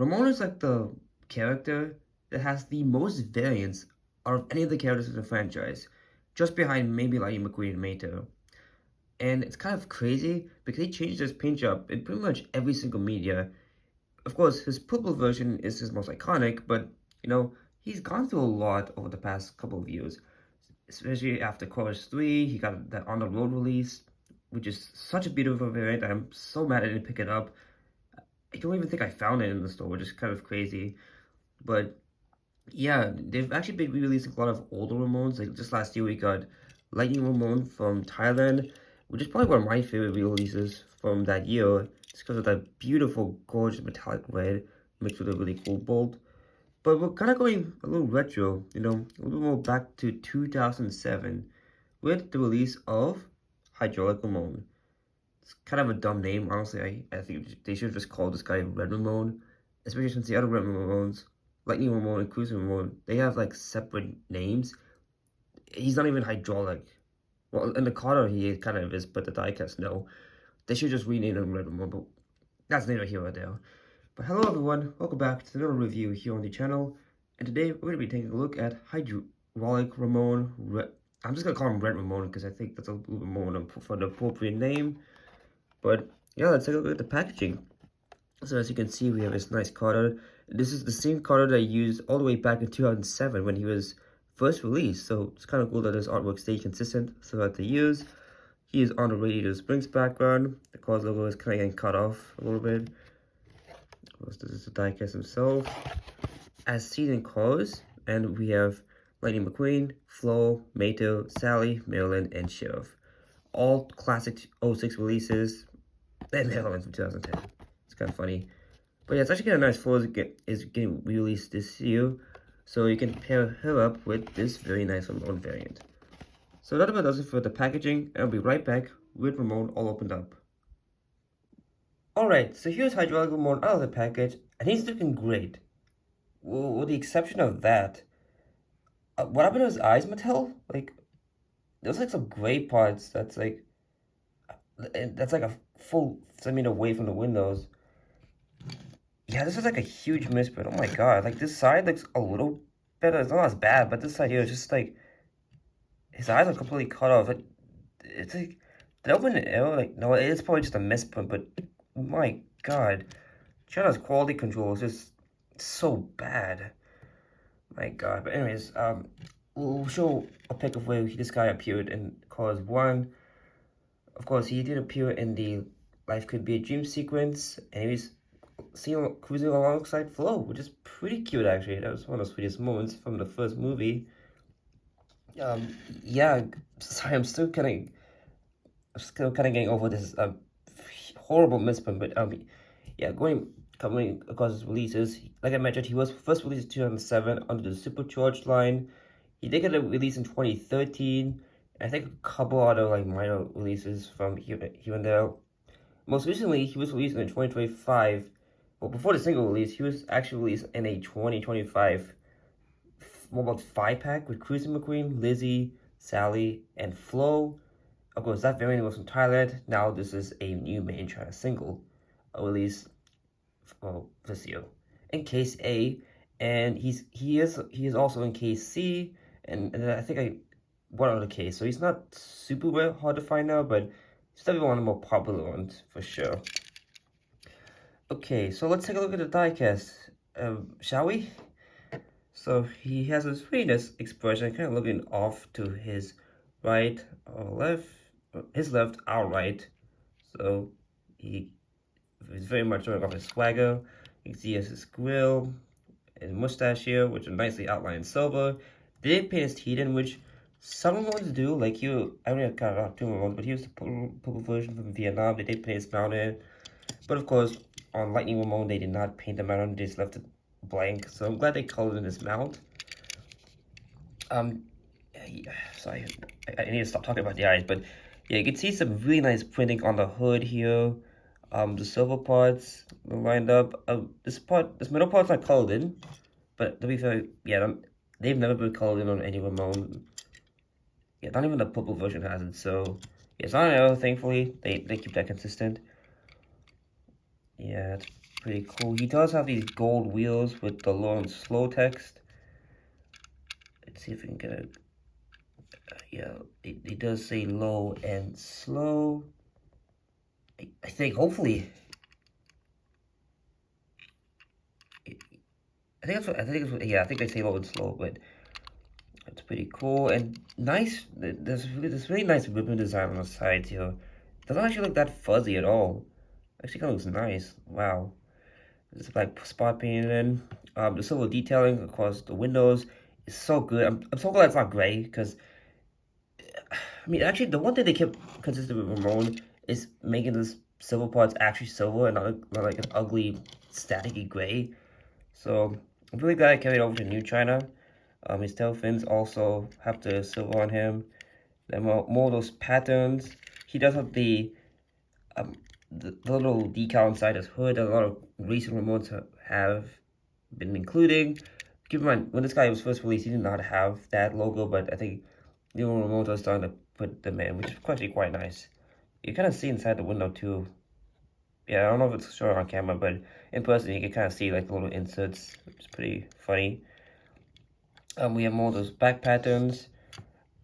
Ramone is like the character that has the most variants out of any of the characters in the franchise, just behind maybe Lightning McQueen and Mater. And it's kind of crazy because he changed his paint job in pretty much every single media. Of course, his purple version is his most iconic, but he's gone through a lot over the past couple of years. Especially after Chorus 3, he got that On the Road release, which is such a beautiful variant. I'm so mad I didn't pick it up. I don't even think I found it in the store, which is kind of crazy. But yeah, they've actually been re-releasing a lot of older Ramones. Like just last year, we got Lightning Ramone from Thailand, which is probably one of my favorite re-releases from that year. It's because of that beautiful, gorgeous metallic red mixed with a really cool bold. But we're kind of going a little retro, a little more back to 2007 with the release of Hydrallic Ramone. It's kind of a dumb name, honestly. I think they should have just called this guy Red Ramone, especially since the other Red Ramones, Lightning Ramone and Cruising Ramone, they have like separate names. He's not even hydraulic. Well, in the Carter he kind of is, but the diecast no. They should just rename him Red Ramone, but that's neither here nor there. But hello everyone, welcome back to another review here on the channel, and today we're going to be taking a look at Hydrallic Ramone. I'm just going to call him Red Ramone because I think that's a little bit more for the appropriate name. But yeah, let's take a look at the packaging. So as you can see, we have this nice Carter. This is the same Carter that I used all the way back in 2007 when he was first released. So it's kind of cool that his artwork stayed consistent throughout the years. He is on a Radiator Springs background. The Cars logo is kind of getting cut off a little bit. Of course, this is the diecast himself. As seen in Cars, and we have Lightning McQueen, Flo, Mato, Sally, Marilyn, and Sheriff. All classic 06 releases, and Marilyn from 2010. It's kind of funny. But yeah, it's actually kind of nice for is getting released this year. So you can pair her up with this very nice Ramone variant. So that about does it for the packaging. I'll be right back with Ramone all opened up. Alright, so here's Hydrallic Ramone out of the package, and he's looking great. Well, with the exception of that, what happened to his eyes, Mattel? Like, there's like some gray parts that's like a full centimeter away from the windows. Yeah, this is like a huge misprint. Oh my god, like this side looks a little better. It's not as bad, but this side here is just like his eyes are completely cut off. It's like, did I open an arrow? Like, no, it's probably just a misprint, but my god, China's quality control is just so bad. My god, but anyways, we'll show a pic of where this guy appeared in Cars 1. Of course, he did appear in the Life Could Be a Dream sequence, and he was seen cruising alongside Flo, which is pretty cute actually. That was one of the sweetest moments from the first movie. Yeah, sorry, I'm still kind of getting over this horrible misprint, but yeah, coming across his releases, like I mentioned, he was first released in 2007 under the Supercharged line. He did get a release in 2013. I think a couple other like minor releases from here and there. Most recently, he was released in 2025. Well, before the single release, he was actually released in a 2025 about 5-pack with Cruising McQueen, Lizzie, Sally, and Flo. Of course, that variant was from Thailand. Now this is a new main China single, released this year in Case A, and he is also in Case C, and I think one other case. So he's not super hard to find now, but he's definitely one of the more popular ones for sure. Okay, so let's take a look at the diecast, shall we? So he has this really nice expression, kind of looking off to his right or left, his left, our right. So he is very much showing off his swagger. You can see he has his grill and mustache here, which are nicely outlined in silver. They did paint his teeth in, which some Ramones do. Like here, I only kind of two Ramones, but here's the purple version from Vietnam. They did paint his mount in. But of course, on Lightning Ramone, they did not paint the mount on, they just left it blank. So I'm glad they colored in this mount. Sorry, I need to stop talking about the eyes, but yeah, you can see some really nice printing on the hood here. The silver parts lined up. This middle part's not colored in, but to be fair, yeah, they've never been colored in on any Ramone. Yeah, not even the purple version has it. So yeah, it's not an error. Thankfully, they keep that consistent. Yeah, Pretty cool. He does have these gold wheels with the low and slow text. Let's see if we can get it. Yeah, it does say low and slow. I think, hopefully. Yeah, I think they say low and slow, but it's pretty cool and nice. There's really nice ribbon design on the sides here. Doesn't actually look that fuzzy at all. Actually kind of looks nice. Wow. There's a black spot painted in. The silver detailing across the windows is so good. I'm so glad it's not gray because, I mean, actually, the one thing they kept consistent with Ramone is making this silver parts actually silver and not like an ugly, staticky gray. So I'm really glad I carried over to New China. His tail fins also have the silver on him. Then more of those patterns. He does have um, the little decal inside his hood that a lot of recent Ramones have been including. Keep in mind, when this guy was first released, he did not have that logo, but I think the Ramones are starting to put them in, which is actually quite nice. You kind of see inside the window too. Yeah, I don't know if it's showing on camera, but in person you can kind of see like the little inserts, which is pretty funny. We have more of those back patterns,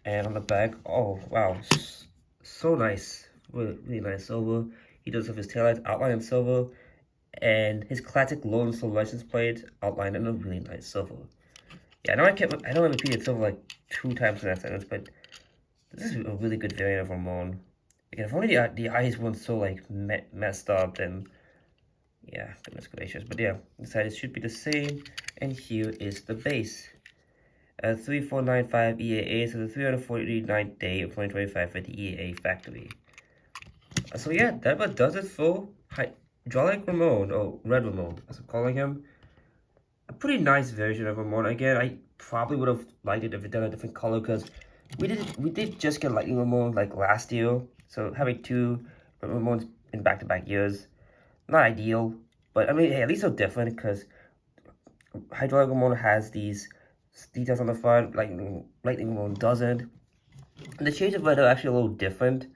and on the back, oh wow, so nice, really nice silver. He does have his taillights outlined in silver, and his classic low and slow license plate outlined in a really nice silver. Yeah, I know I repeated silver like 2 times in that sentence, but this is a really good variant of Ramone. Again, if only the eyes weren't so like messed up, then yeah, goodness gracious. But yeah, the sides should be the same, and here is the base. 3495 EAA, so the 349th day of 2025 at the EAA factory. So yeah, that about does it for Hydrallic Ramone, or Red Ramone, as I'm calling him. A pretty nice version of Ramone. Again, I probably would have liked it if it done a different color, because we did just get Lightning Ramone like last year, so having two Ramones in back-to-back years, not ideal. But I mean, hey, at least they're different, because Hydraulic Ramone has these details on the front, Lightning Ramone doesn't. And the shades of red are actually a little different.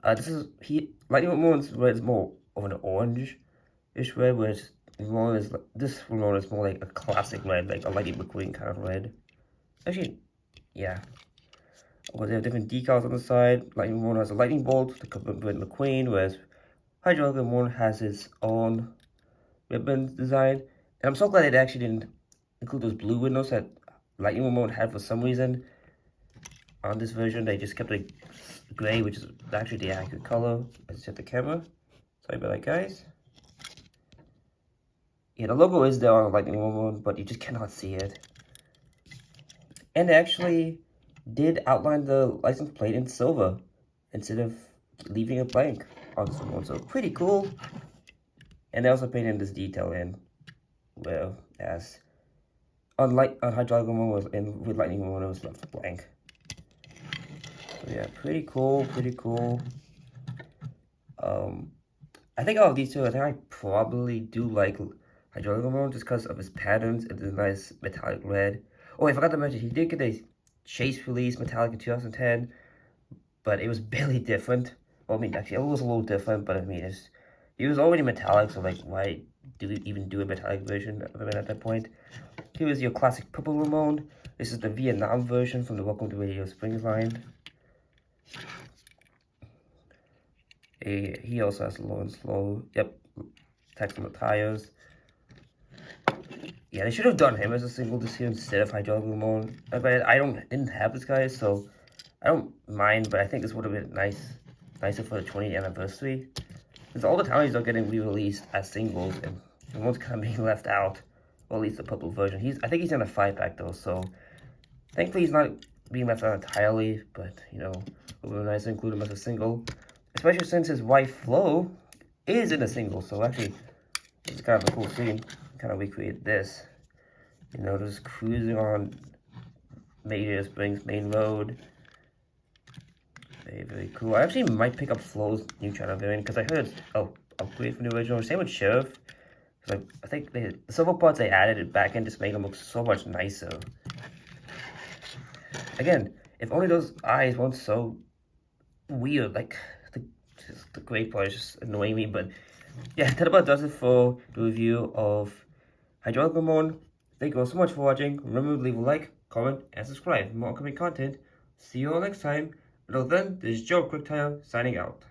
Lightning Ramone's red is more of an orange-ish red, whereas this Ramone is more like a classic red, like a Lightning McQueen kind of red. Actually, yeah. Well, they have different decals on the side. Lightning Ramone has a lightning bolt to complement McQueen, whereas Hydraulic Ramone has its own ribbon design. And I'm so glad they actually didn't include those blue windows that Lightning Ramone had for some reason. On this version, they just kept it gray, which is actually the accurate color. I just hit the camera. Sorry about that, guys. Yeah, the logo is there on the Lightning Ramone, but you just cannot see it. And they actually did outline the license plate in silver instead of leaving it blank on this one. So pretty cool. And they also painted this detail in, well, as on Hydraulic Ramone was in with Lightning Ramone, it was left blank. So yeah, pretty cool, pretty cool. I think out of these two, I think I probably do like Hydraulic Ramone just because of his patterns and the nice metallic red. Oh, I forgot to mention, he did get a Chase release metallic in 2010, but it was barely different. Well, I mean, actually, it was a little different, but I mean, he was already metallic, so like, why do we even do a metallic version of him at that point? Here is your classic purple Ramone. This is the Vietnam version from the Welcome to Radio Springs line. He also has low and slow. Yep, text on the tires. Yeah, they should have done him as a single this year instead of Hydraulic Ramone. But I didn't have this guy, so I don't mind. But I think this would have been nicer for the 20th anniversary. Because all the Townies are getting re-released as singles, and Ramone's kind of being left out. Or at least the purple version. I think he's in a 5-pack though, so thankfully he's not being left out entirely. But you know, it would be nice to include him as a single. Especially since his wife, Flo, is in a single. So actually, it's kind of a cool scene. Kind of recreate this. You know, just cruising on Major Springs Main Road. Very, very cool. I actually might pick up Flo's new China variant because I heard it's upgrade from the original. Same with Sheriff. Like, I think the silver parts they added back in just made them look so much nicer. Again, if only those eyes weren't so weird, like the gray part is just annoying me, but Yeah, that about does it for the review of Hydraulic Ramone. Thank you all so much for watching. Remember to leave a like, comment, and subscribe for more upcoming content. See you all next time. Until then, this is Joe Quicktire signing out.